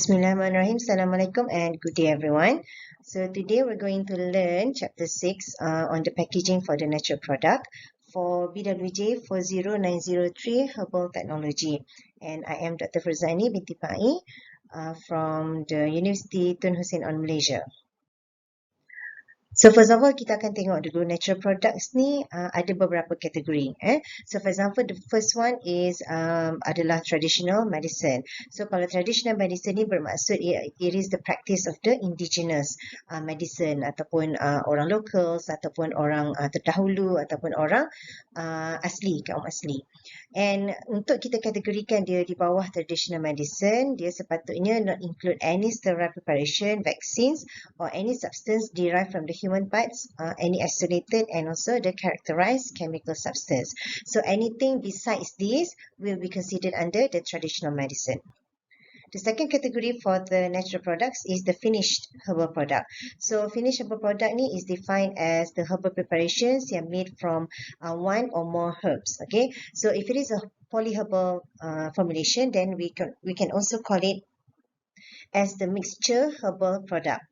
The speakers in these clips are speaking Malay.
Bismillahirrahmanirrahim. Assalamualaikum and good day everyone. So today we're going to learn chapter 6 on the packaging for the natural product for BWJ 40903 Herbal Technology. And I am Dr. FURZANI binti Pai from the University Tun Hussein on Malaysia. So first of all, kita akan tengok dulu natural products ni ada beberapa kategori. So for example, the first one is adalah traditional medicine. So kalau traditional medicine ni bermaksud it is the practice of the indigenous medicine ataupun orang locals ataupun orang terdahulu ataupun orang asli, kaum asli. And untuk kita kategorikan dia di bawah traditional medicine, dia sepatutnya not include any sterile preparation, vaccines or any substance derived from the human parts, any isolated and also the characterized chemical substance. So anything besides this will be considered under the traditional medicine. The second category for the natural products is the finished herbal product. So finished herbal product ni is defined as the herbal preparations yang made from one or more herbs. Okay, so if it is a polyherbal formulation, then we can also call it as the mixture herbal product.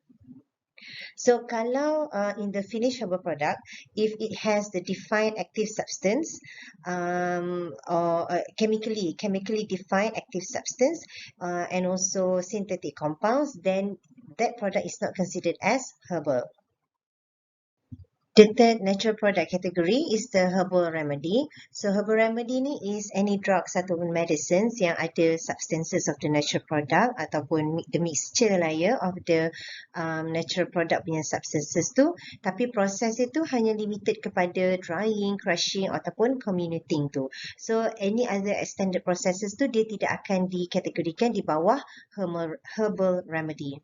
So kalau in the finished herbal product, if it has the defined active substance or chemically defined active substance and also synthetic compounds, then that product is not considered as herbal. The third natural product category is the herbal remedy. So herbal remedy ni is any drugs ataupun medicines yang ada substances of the natural product ataupun the mixture lah ya of the natural product punya substances tu, tapi proses itu hanya limited kepada drying, crushing ataupun comminuting tu. So any other extended processes tu dia tidak akan dikategorikan di bawah herbal remedy.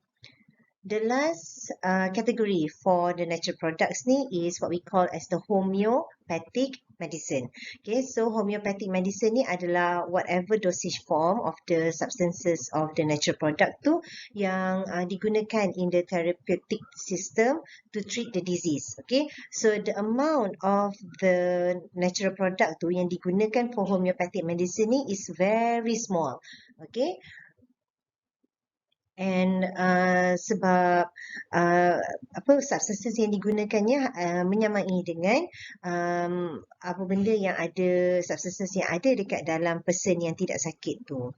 The last category for the natural products ni is what we call as the homeopathic medicine. Okay, so homeopathic medicine ni adalah whatever dosage form of the substances of the natural product tu yang digunakan in the therapeutic system to treat the disease. Okay, so the amount of the natural product tu yang digunakan for homeopathic medicine ni is very small. Okay. And sebab substances yang digunakannya menyamai dengan apa benda yang ada, substances yang ada dekat dalam person yang tidak sakit tu.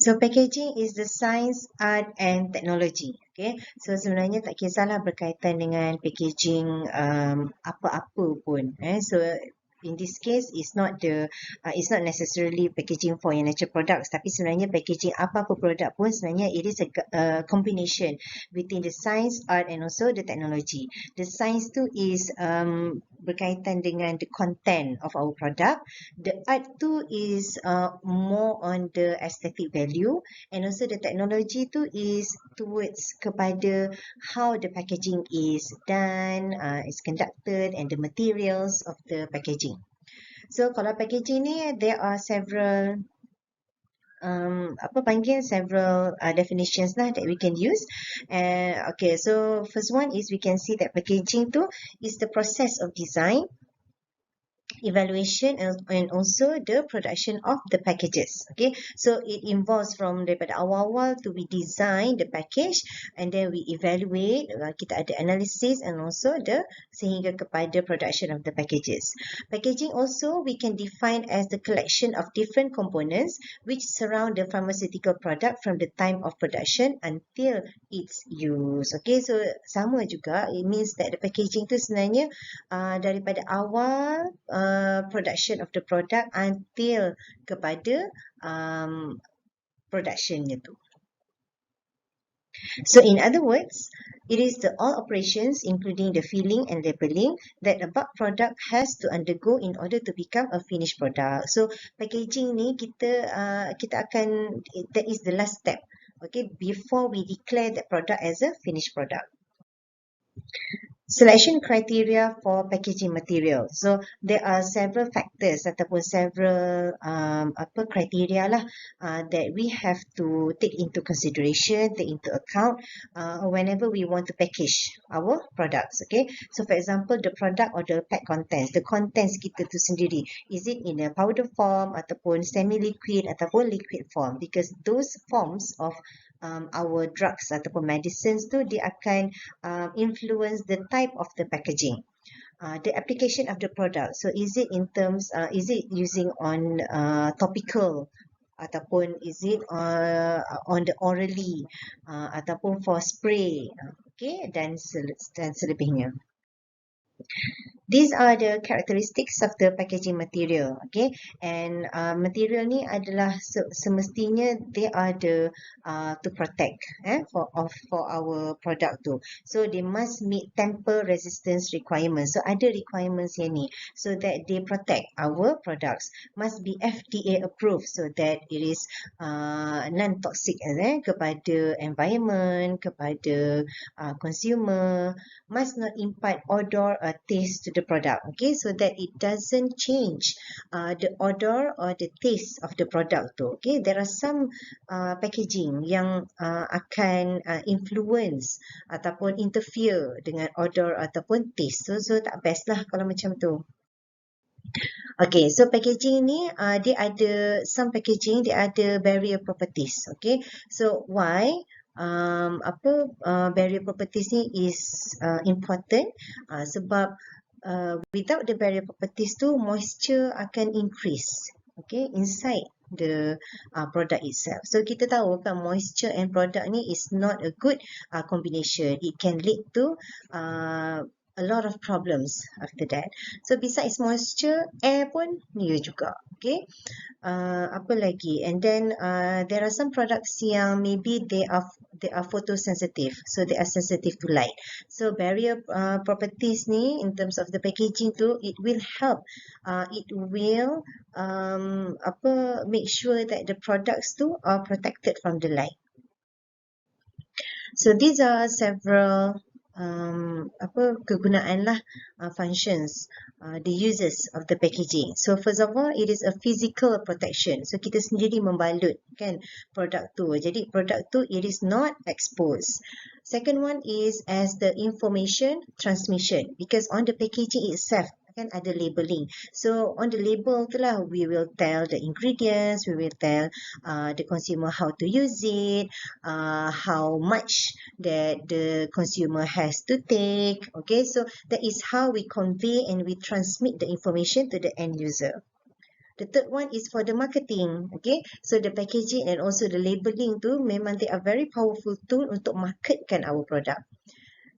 So packaging is the science, art and technology. Okay, so sebenarnya tak kisahlah berkaitan dengan packaging apa-apa pun. So in this case, it's not necessarily packaging for your natural products, tapi sebenarnya packaging apa-apa produk pun sebenarnya it is a combination between the science, art and also the technology. The science tu is berkaitan dengan the content of our product. The art tu is more on the aesthetic value, and also the technology tu is towards kepada how the packaging is done, is conducted and the materials of the packaging. So kalau packaging ni there are several several definitions lah that we can use. Okay, so first one is we can see that packaging tu is the process of design, evaluation and also the production of the packages. Okay, so it involves from daripada awal-awal to we design the package and then we evaluate, kita ada analysis and also the sehingga kepada production of the packages. Packaging also we can define as the collection of different components which surround the pharmaceutical product from the time of production until its use. Okay, so sama juga, it means that the packaging tu sebenarnya daripada awal production of the product until kepada productionnya tu. So in other words, it is the all operations including the filling and labeling that a bulk product has to undergo in order to become a finished product. So packaging ni kita akan, that is the last step, okay, before we declare that product as a finished product. Selection criteria for packaging material. So there are several factors ataupun several criteria lah that we have to take into consideration, take into account whenever we want to package our products. Okay, so for example, the product or the pack contents, the contents kita tu sendiri, is it in a powder form ataupun semi-liquid ataupun liquid form? Because those forms of our drugs ataupun medicines tu, dia akan influence the type of the packaging. The application of the product. So is it in terms, is it using on topical ataupun is it on the orally ataupun for spray, okay, dan selebihnya. These are the characteristics of the packaging material, okay, and material ni adalah semestinya they are the to protect for our product tu. So they must meet tamper resistance requirements. So ada requirements yang ni so that they protect our products. Must be FDA approved so that it is non-toxic kepada environment, kepada consumer. Must not impart odor or taste to the product, okay, so that it doesn't change the odor or the taste of the product tu. Okay, there are some packaging yang akan influence ataupun interfere dengan odor ataupun taste, so tak best lah kalau macam tu. Okay, so packaging ni dia ada some packaging, dia ada barrier properties. Okay, so why barrier properties ni is important sebab without the barrier properties tu, moisture akan increase, okay, inside the product itself. So kita tahu kan moisture and product ni is not a good combination. It can lead to a lot of problems after that. So besides moisture, air pun dia juga, okay. Apa lagi? And then there are some products yang maybe they are photosensitive, so they are sensitive to light. So barrier properties ni in terms of the packaging tu, it will help. It will make sure that the products tu are protected from the light. So these are several kegunaan lah, functions, the uses of the packaging. So first of all, it is a physical protection. So kita sendiri membalut kan produk tu. Jadi produk tu it is not exposed. Second one is as the information transmission, because on the packaging itself kan ada labeling. So on the label tu lah we will tell the ingredients, we will tell the consumer how to use it, how much that the consumer has to take. Okay, so that is how we convey and we transmit the information to the end user. The third one is for the marketing. Okay, so the packaging and also the labeling tu memang they are very powerful tool untuk marketkan our product.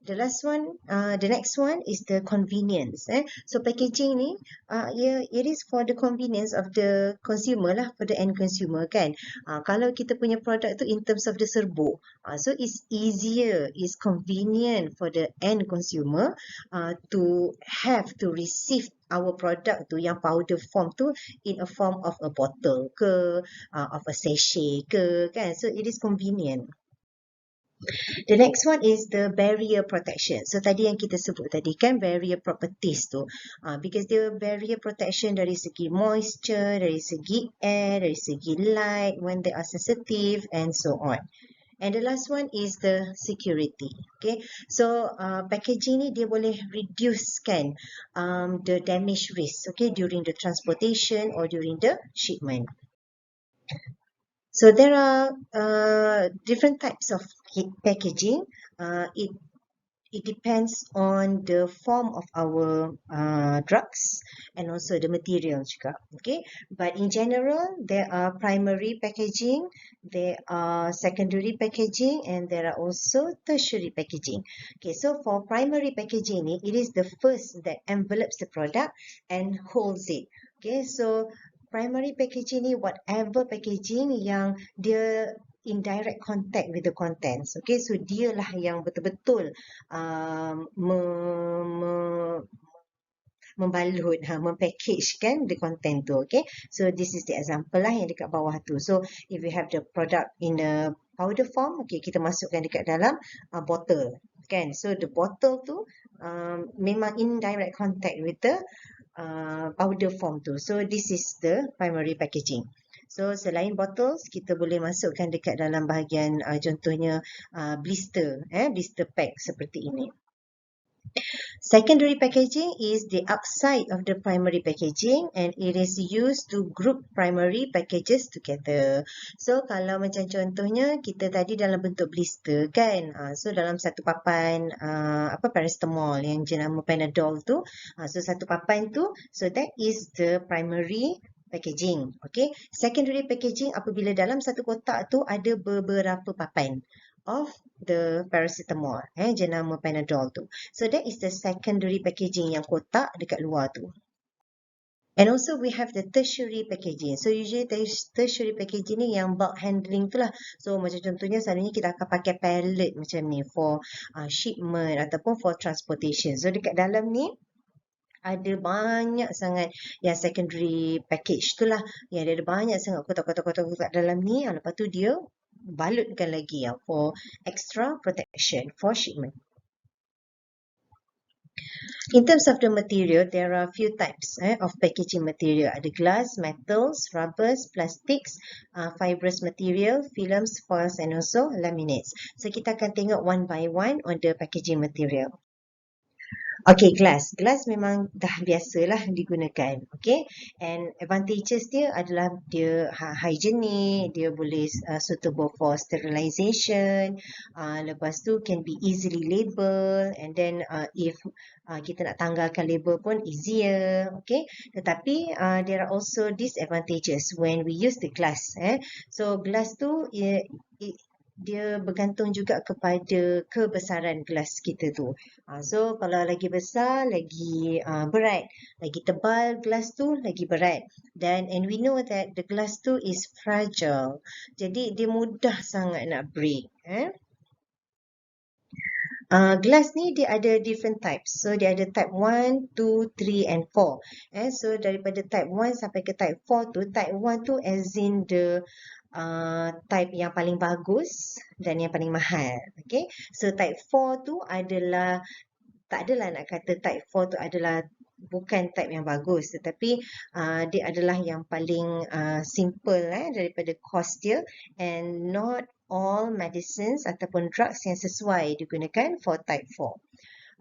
The last one, the next one is the convenience. So packaging ni, it is for the convenience of the consumer lah, for the end consumer kan. Kalau kita punya produk tu in terms of the serbuk, so it's easier, it's convenient for the end consumer to have to receive our product tu yang powder form tu in a form of a bottle ke, of a sachet ke kan. So it is convenient. The next one is the barrier protection. So tadi yang kita sebut tadi kan barrier properties tu, because the barrier protection dari segi moisture, dari segi air, dari segi light when they are sensitive and so on. And the last one is the security. Okay, so packaging ni dia boleh reduce kan the damage risk, okay, during the transportation or during the shipment. So there are different types of packaging. It depends on the form of our drugs and also the material juga. Okay, but in general there are primary packaging, there are secondary packaging, and there are also tertiary packaging. Okay, so for primary packaging ni, it is the first that envelopes the product and holds it. Okay, so primary packaging ni whatever packaging yang dia in direct contact with the contents. Okay, so dia lah yang betul-betul membalut, mempackage kan the content tu. Okay, so this is the example lah yang dekat bawah tu. So if we have the product in a powder form, okay, kita masukkan dekat dalam bottle. kan. So the bottle tu memang in direct contact with the powder form tu. So this is the primary packaging. So selain bottles, kita boleh masukkan dekat dalam bahagian contohnya blister, blister pack seperti ini. Secondary packaging is the outside of the primary packaging and it is used to group primary packages together. So kalau macam contohnya kita tadi dalam bentuk blister kan. So dalam satu papan paracetamol yang jenama Panadol tu. So satu papan tu, so that is the primary packaging. Okay. Secondary packaging apabila dalam satu kotak tu ada beberapa papan of the paracetamol, jenama Panadol tu. So that is the secondary packaging yang kotak dekat luar tu. And also we have the tertiary packaging. So usually tertiary packaging ni yang bulk handling tu lah. So macam contohnya selalunya kita akan pakai pallet macam ni for shipment ataupun for transportation. So dekat dalam ni ada banyak sangat yang secondary package tu lah. Yang ada banyak sangat kotak-kotak dalam ni. Lepas tu dia balutkan lagi for extra protection for shipment. In terms of the material, there are a few types of packaging material. Ada glass, metals, rubbers, plastics, fibrous material, films, foils and also laminates. So kita akan tengok one by one on the packaging material. Okay, glass. Glass memang dah biasalah digunakan. Okay, and advantages dia adalah dia hygienic, dia boleh suitable for sterilization, lepas tu can be easily label, and then if kita nak tanggalkan label pun easier. Okay, tetapi there are also disadvantages when we use the glass. So glass tu dia bergantung juga kepada kebesaran gelas kita tu. So kalau lagi besar, lagi berat. Lagi tebal gelas tu, lagi berat. And we know that the glass tu is fragile. Jadi dia mudah sangat nak break. Glass ni dia ada different types. So dia ada type 1, 2, 3 and 4. So daripada type 1 sampai ke type 4 tu, type 1 tu as in the type yang paling bagus dan yang paling mahal. Okay. So type 4 tu adalah, tak adalah nak kata type 4 tu adalah bukan type yang bagus, tetapi dia adalah yang paling simple daripada cost dia, and not all medicines ataupun drugs yang sesuai digunakan for type 4.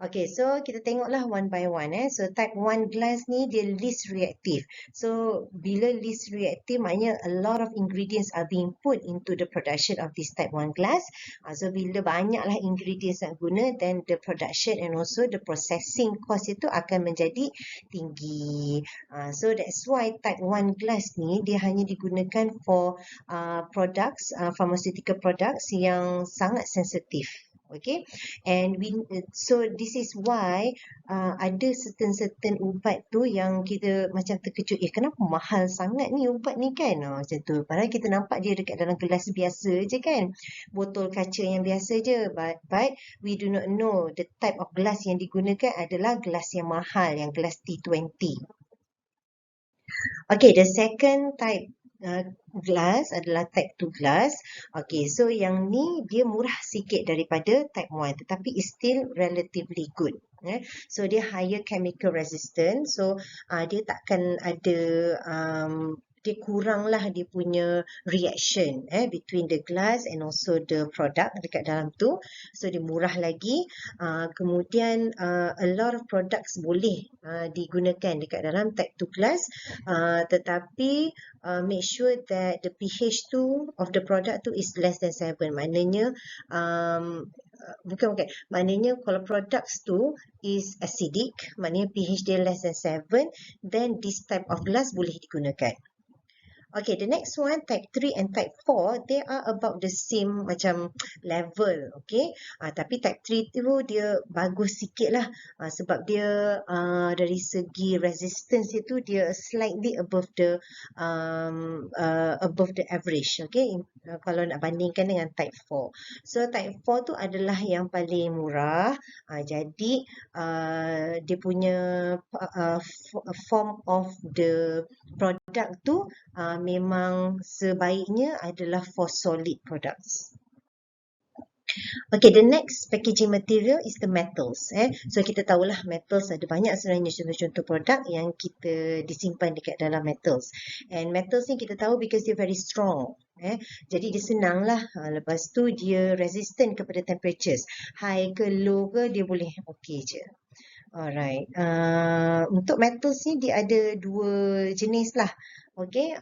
Okay, so kita tengoklah one by one. So type 1 glass ni dia least reactive. So bila least reactive maknanya a lot of ingredients are being put into the production of this type 1 glass. So bila banyaklah ingredients nak guna, then the production and also the processing cost itu akan menjadi tinggi. So that's why type 1 glass ni dia hanya digunakan for products, pharmaceutical products yang sangat sensitif. Okay, and so this is why ada certain ubat tu yang kita macam terkejut, kenapa mahal sangat ni ubat ni kan, macam tu. Padahal kita nampak dia dekat dalam gelas biasa je kan, botol kaca yang biasa je, but we do not know the type of glass yang digunakan adalah gelas yang mahal, yang gelas T20. Okay, the second type glass adalah type 2 glass. Okay, so yang ni dia murah sikit daripada type 1, tetapi is still relatively good. So dia higher chemical resistance, so dia takkan ada dia kuranglah dia punya reaction between the glass and also the product dekat dalam tu. So dia murah lagi. Kemudian a lot of products boleh digunakan dekat dalam type 2 glass, tetapi make sure that the pH tu of the product tu is less than 7. Maknanya maknanya kalau products tu is acidic, maknanya pH dia less than 7, then this type of glass boleh digunakan. Okay, the next one, type 3 and type 4, they are about the same macam level, okay. Tapi type 3 tu dia bagus sikit lah, sebab dia dari segi resistance itu dia slightly above the average, okay. Kalau nak bandingkan dengan type 4. So type 4 tu adalah yang paling murah, jadi dia punya form of the product tu memang sebaiknya adalah for solid products. Okay, the next packaging material is the metals. So kita tahulah metals ada banyak sebenarnya contoh-contoh produk yang kita disimpan dekat dalam metals. And metals ni kita tahu because dia very strong. Jadi dia senang lah. Lepas tu dia resistant kepada temperatures. High ke low ke dia boleh okay je. Alright. Untuk metals ni dia ada dua jenis lah. Okay,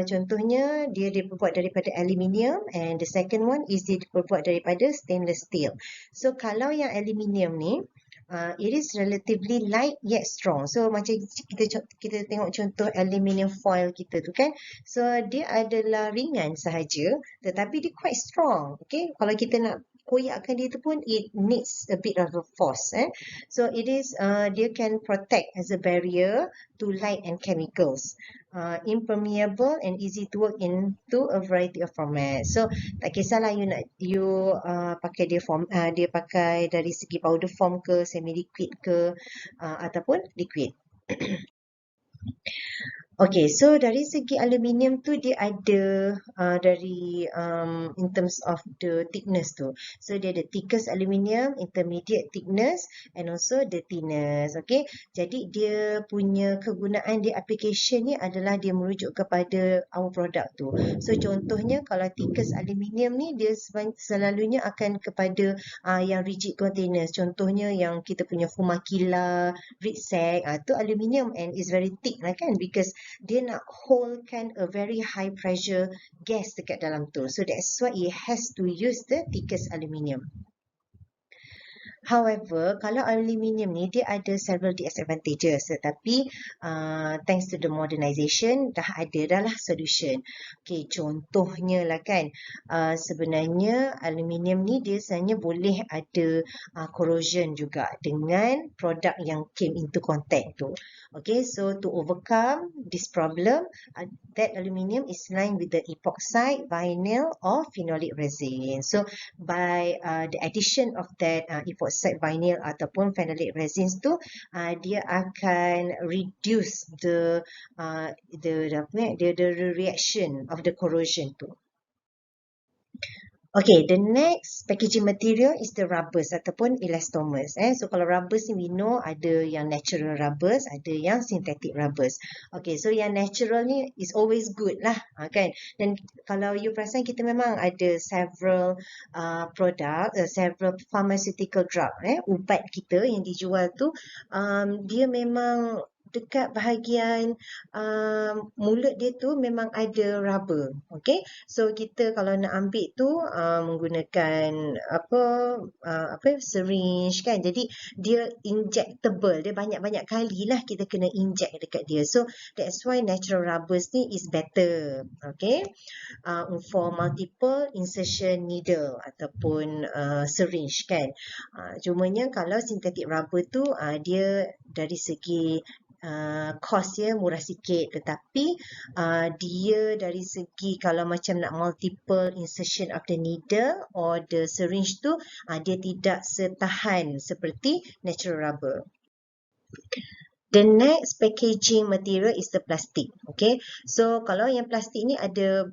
contohnya dia diperbuat daripada aluminium and the second one is dia diperbuat daripada stainless steel. So kalau yang aluminium ni, it is relatively light yet strong. So macam kita tengok contoh aluminium foil kita tu kan. So dia adalah ringan sahaja tetapi dia quite strong. Okay, kalau kita nak koyakkan dia tu pun it needs a bit of a force. So it is dia can protect as a barrier to light and chemicals. Impermeable and easy to work into a variety of formats. So tak kisahlah you pakai dia pakai dari segi powder form ke, semi liquid ke ataupun liquid. Okay, so dari segi aluminium tu dia ada dari in terms of the thickness tu. So dia ada thickest aluminium, intermediate thickness and also the thinness. Okay, jadi dia punya kegunaan di application ni adalah dia merujuk kepada our product tu. So contohnya kalau thickest aluminium ni dia selalunya akan kepada yang rigid containers. Contohnya yang kita punya fumakila, Ritsac, tu aluminium and is very thick lah kan because dia nak holdkan a very high pressure gas dekat dalam tu. So that's why it has to use the thickest aluminium. However, kalau aluminium ni dia ada several disadvantages tetapi thanks to the modernization dah ada dah lah solution. Okay, contohnya lah kan sebenarnya aluminium ni dia sebenarnya boleh ada corrosion juga dengan produk yang came into contact tu. Okay, so to overcome this problem, that aluminium is lined with the epoxide, vinyl or phenolic resin. So by the addition of that epoxide vinyl ataupun phenolic resins tu dia akan reduce the reaction of the corrosion tu. Okay, the next packaging material is the rubbers ataupun elastomers. So kalau rubbers ni we know ada yang natural rubbers, ada yang synthetic rubbers. Okay, so yang natural ni is always good lah kan. Dan kalau you perasan kita memang ada several product, several pharmaceutical drug, ubat kita yang dijual tu dia memang dekat bahagian mulut dia tu memang ada rubber. Okay, so kita kalau nak ambil tu menggunakan syringe kan, jadi dia injectable, dia banyak-banyak kali lah kita kena inject dekat dia. So that's why natural rubbers ni is better. Okay, for multiple insertion needle ataupun syringe kan. Cumanya kalau synthetic rubber tu dia dari segi cost dia murah sikit tetapi dia dari segi kalau macam nak multiple insertion of the needle or the syringe tu dia tidak setahan seperti natural rubber. The next packaging material is the plastic. Okay, so kalau yang plastik ni ada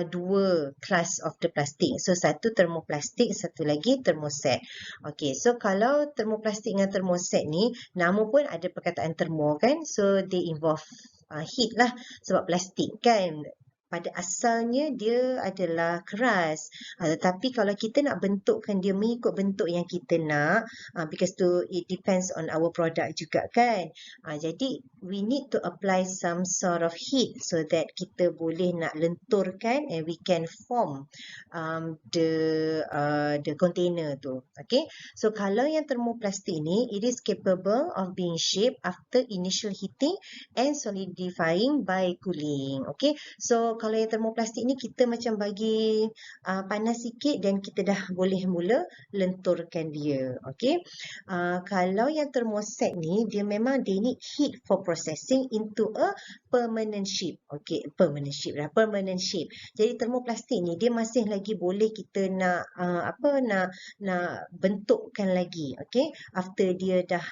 dua class of the plastic. So satu thermoplastic, satu lagi thermoset. Okay, so kalau thermoplastic dengan thermoset ni nama pun ada perkataan thermo kan, so they involve heat lah sebab plastik kan pada asalnya dia adalah keras, tetapi kalau kita nak bentukkan dia mengikut bentuk yang kita nak, because tu it depends on our product juga kan, jadi we need to apply some sort of heat so that kita boleh nak lenturkan and we can form the container tu. Okay, so kalau yang thermoplastic ni it is capable of being shaped after initial heating and solidifying by cooling. Okay, so kalau yang termoplastik ni kita macam bagi panas sikit dan kita dah boleh mula lenturkan dia. Okay, kalau yang thermoset ni dia memang they need heat for processing into a permanent shape. Okay, permanent shape. Jadi termoplastik ni dia masih lagi boleh kita nak nak bentukkan lagi. Okay, after dia dah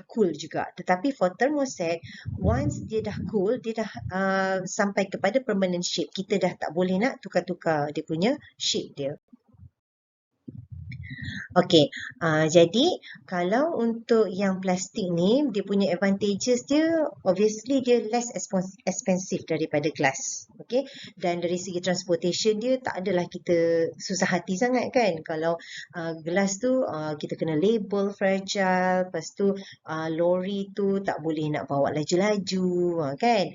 cool juga. Tetapi for thermoset, once dia dah cool, dia dah sampai kepada permanent shape, kita dah tak boleh nak tukar-tukar dia punya shape dia. Okey, jadi kalau untuk yang plastik ni, dia punya advantages dia, obviously dia less expensive daripada glass. Okey, dan dari segi transportation dia tak adalah kita susah hati sangat kan. Kalau glass tu kita kena label fragile, lepas tu lori tu tak boleh nak bawa laju-laju kan.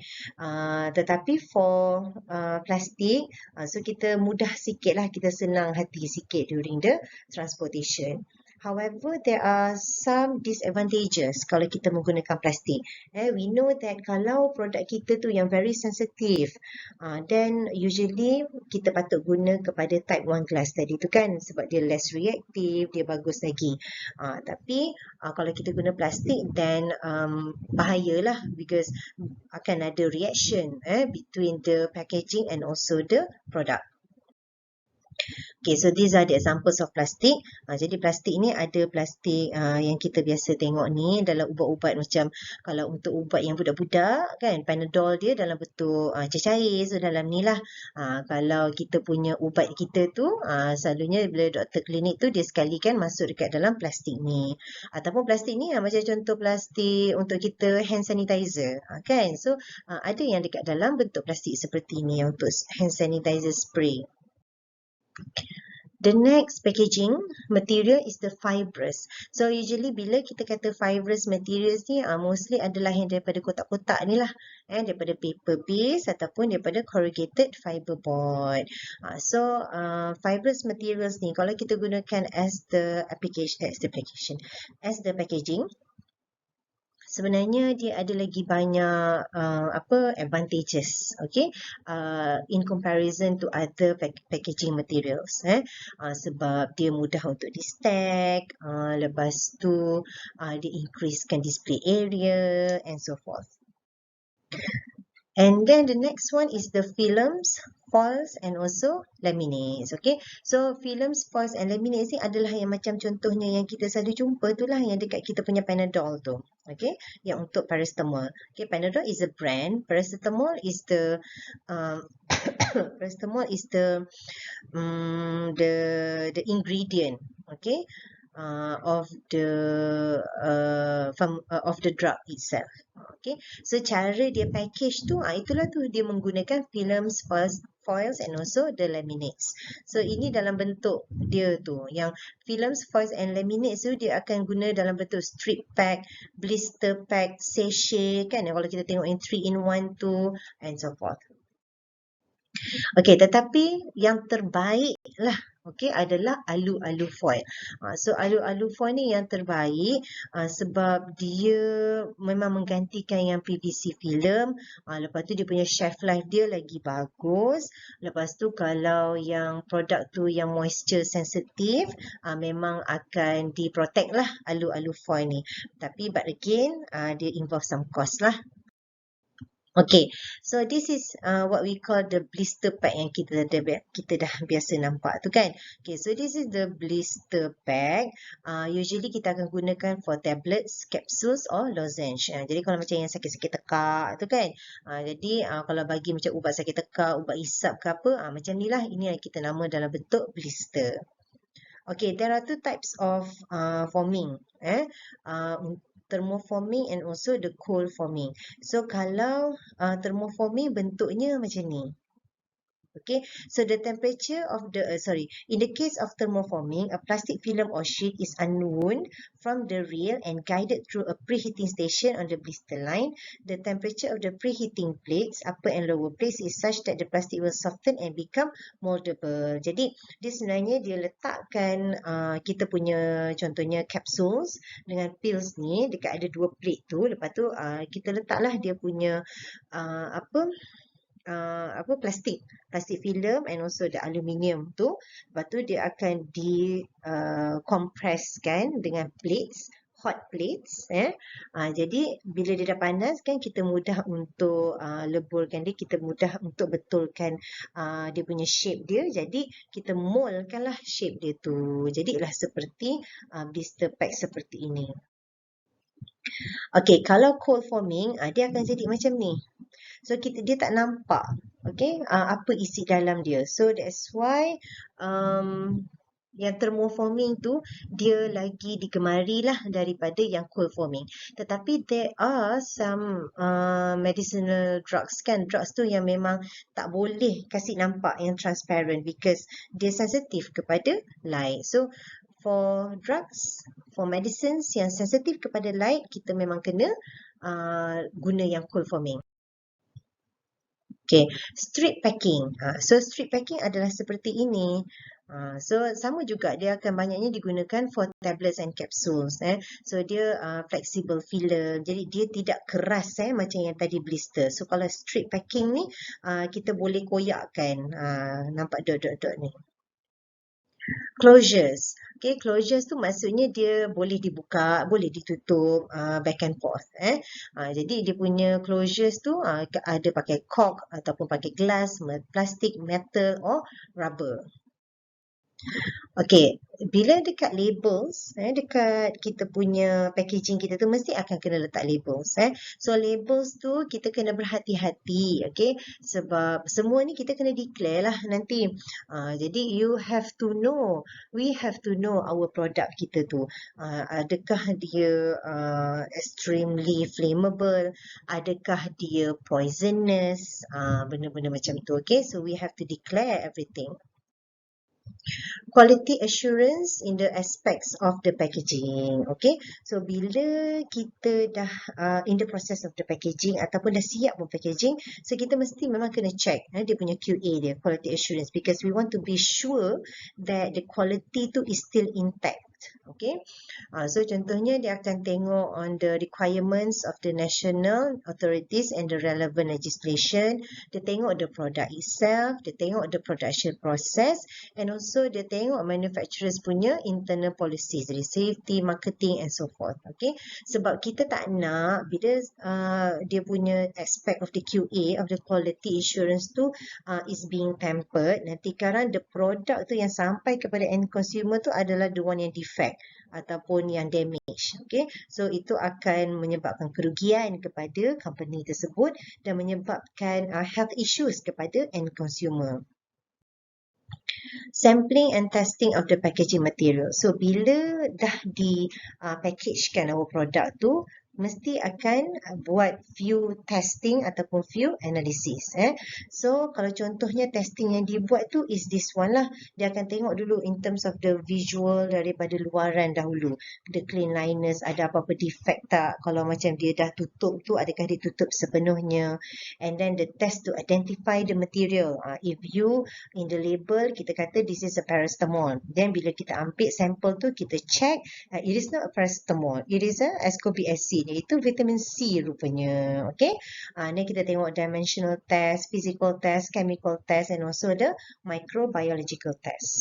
Tetapi for plastik, so kita mudah sikit lah, kita senang hati sikit during the transportation. However, there are some disadvantages kalau kita menggunakan plastik. We know that kalau produk kita tu yang very sensitive, then usually kita patut guna kepada type 1 glass tadi tu kan, sebab dia less reactive, dia bagus lagi. Tapi kalau kita guna plastik, then bahayalah, because akan ada reaction between the packaging and also the product. Okay, so these are the examples of plastik. Jadi plastik ni ada plastik yang kita biasa tengok ni dalam ubat-ubat, macam kalau untuk ubat yang budak-budak kan, Panadol dia dalam bentuk cair-cair, so dalam ni lah. Kalau kita punya ubat kita tu, selalunya bila doktor klinik tu dia sekali kan masuk dekat dalam plastik ni. Ataupun plastik ni macam contoh plastik untuk kita hand sanitizer kan. So ada yang dekat dalam bentuk plastik seperti ni untuk hand sanitizer spray. The next packaging material is the fibrous. So usually bila kita kata fibrous materials ni, mostly adalah yang daripada kotak-kotak ni lah, daripada paper base ataupun daripada corrugated fiberboard. So fibrous materials ni kalau kita gunakan as the packaging, sebenarnya dia ada lagi banyak advantages, okay, in comparison to other packaging materials, sebab dia mudah untuk di stack, lepas tu dia increasekan display area and so forth. And then the next one is the films, foils and also laminates. Okay, so films, foils and laminates ni adalah yang macam contohnya yang kita selalu jumpa tu lah, yang dekat kita punya Panadol tu. Okay, yang untuk paracetamol. Okay, Panadol is a brand, paracetamol is the paracetamol is the ingredient, okay, of the drug itself. Okay, so cara dia package tu, itulah tu dia menggunakan films, foils and also the laminates. So ini dalam bentuk dia tu, yang films, foils and laminates tu dia akan guna dalam bentuk strip pack, blister pack, sachet kan, kalau kita tengok yang 3-in-1 tu and so forth. Okay, tetapi yang terbaik lah, okay, adalah alu-alu foil. So alu-alu foil ni yang terbaik sebab dia memang menggantikan yang PVC film. Lepas tu dia punya shelf life dia lagi bagus. Lepas tu kalau yang produk tu yang moisture sensitive, memang akan di-protect lah alu-alu foil ni. Tapi but again, dia involve some cost lah. Okay, so this is what we call the blister pack yang kita dah biasa nampak tu kan. Okay, so this is the blister pack. Usually kita akan gunakan for tablets, capsules or lozenge. Jadi kalau macam yang sakit-sakit tekak tu kan. Jadi kalau bagi macam ubat sakit tekak, ubat isap ke apa, macam ni lah. Ini yang kita nama dalam bentuk blister. Okay, there are two types of foaming. Thermoforming and also the cold forming. So kalau thermoforming bentuknya macam ni. Okay, so the temperature of the, in the case of thermoforming, a plastic film or sheet is unwound from the reel and guided through a preheating station on the blister line. The temperature of the preheating plates, upper and lower plates, is such that the plastic will soften and become moldable. Jadi, dia sebenarnya dia letakkan kita punya contohnya capsules dengan pills ni dekat ada dua plate tu. Lepas tu kita letaklah dia punya plastik film and also the aluminium tu. Lepas tu dia akan compresskan dengan plates, hot plates. Jadi bila dia dah panas kan, kita mudah untuk leburkan dia, kita mudah untuk betulkan dia punya shape dia. Jadi kita moldkan lah shape dia tu. Jadilah seperti blister pack seperti ini. Okay, kalau cold forming, dia akan jadi macam ni. So dia tak nampak, okay, apa isi dalam dia. So that's why Yang thermoforming tu dia lagi digemari lah daripada yang cold forming. Tetapi there are some medicinal drugs kan, drugs tu yang memang tak boleh kasih nampak yang transparent because dia sensitif kepada light. So for drugs, for medicines yang sensitif kepada light, kita memang kena guna yang cold forming. Okay, street packing. So street packing adalah seperti ini. So sama juga dia akan banyaknya digunakan for tablets and capsules. So dia flexible film. Jadi dia tidak keras macam yang tadi blister. So kalau street packing ni kita boleh koyakkan. Nampak dot-dot-dot ni. Closures. Okay, closures tu maksudnya dia boleh dibuka, boleh ditutup, back and forth. Jadi dia punya closures tu ada pakai cork ataupun pakai glass, plastik, metal or rubber. Okey, bila dekat labels, dekat kita punya packaging kita tu mesti akan kena letak labels. So labels tu kita kena berhati-hati, okey? Sebab semua ni kita kena declare lah nanti. Jadi you have to know, we have to know our product kita tu. Adakah dia extremely flammable? Adakah dia poisonous? Benda-benda macam tu, okey? So we have to declare everything. Quality assurance in the aspects of the packaging. Okay, so bila kita dah in the process of the packaging ataupun dah siap pun packaging, so kita mesti memang kena check dia punya QA dia, quality assurance, because we want to be sure that the quality tu is still intact. Okay, so contohnya dia akan tengok on the requirements of the national authorities and the relevant legislation. Dia tengok the product itself, dia tengok the production process, and also dia tengok manufacturers punya internal policies, dari safety, marketing and so forth. Okay, sebab kita tak nak bila dia punya aspect of the QA, of the quality assurance tu is being tampered, nanti sekarang the product tu yang sampai kepada end consumer tu adalah the one yang defect ataupun yang damage. Okay, so itu akan menyebabkan kerugian kepada company tersebut dan menyebabkan health issues kepada end consumer. Sampling and testing of the packaging material. So bila dah di packagekan our product tu, mesti akan buat few testing ataupun few analysis. So kalau contohnya testing yang dibuat tu is this one lah. Dia akan tengok dulu in terms of the visual daripada luaran dahulu. The cleanliness, ada apa-apa defect tak. Kalau macam dia dah tutup tu, adakah dia tutup sepenuhnya. And then the test to identify the material. If you in the label kita kata this is a paracetamol. Then bila kita ambil sampel tu, kita check it is not a paracetamol. It is a ascorbic acid. Iaitu vitamin C rupanya. Okay. Ni kita tengok dimensional test, physical test, chemical test and also the microbiological test.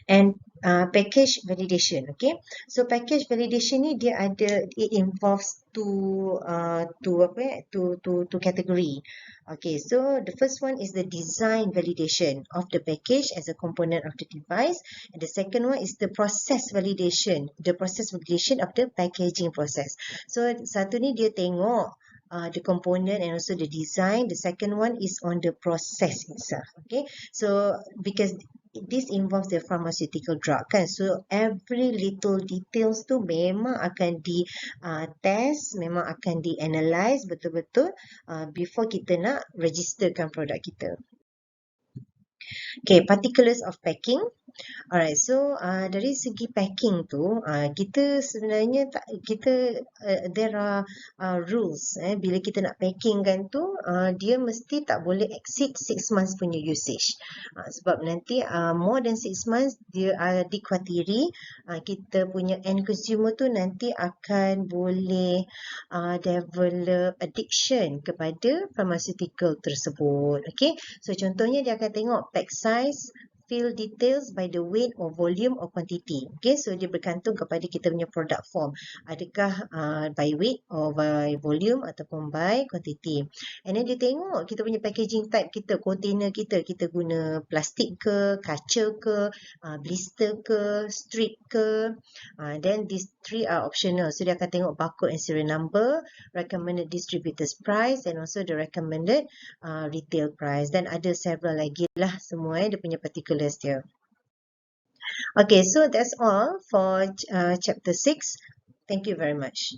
And package validation. Okay. So package validation ni dia ada, it involves two category. Okay, so the first one is the design validation of the package as a component of the device, and the second one is the process validation, of the packaging process. So satu ni dia tengok the component and also the design. The second one is on the process itself. Okay, so because this involves the pharmaceutical drug kan, so every little details tu memang akan di test, memang akan di analyze betul-betul before kita nak registerkan produk kita. Okay, particulars of packing. Alright, so dari segi packing tu, kita sebenarnya there are rules. Bila kita nak packing kan tu, dia mesti tak boleh exceed 6 months punya usage. Sebab nanti more than 6 months dia dikhawatiri kita punya end consumer tu nanti akan boleh develop addiction kepada pharmaceutical tersebut. Okay, so contohnya dia akan tengok pack size, fill details by the weight or volume or quantity. Okay, so dia bergantung kepada kita punya product form. Adakah by weight or by volume ataupun by quantity. And then dia tengok kita punya packaging type kita, container kita guna plastik ke, kaca ke, blister ke, strip ke. Then these three are optional. So dia akan tengok barcode and serial number, recommended distributor's price and also the recommended retail price. Dan ada several lagi lah semua dia punya particulars dia. Okay, so that's all for chapter 6. Thank you very much.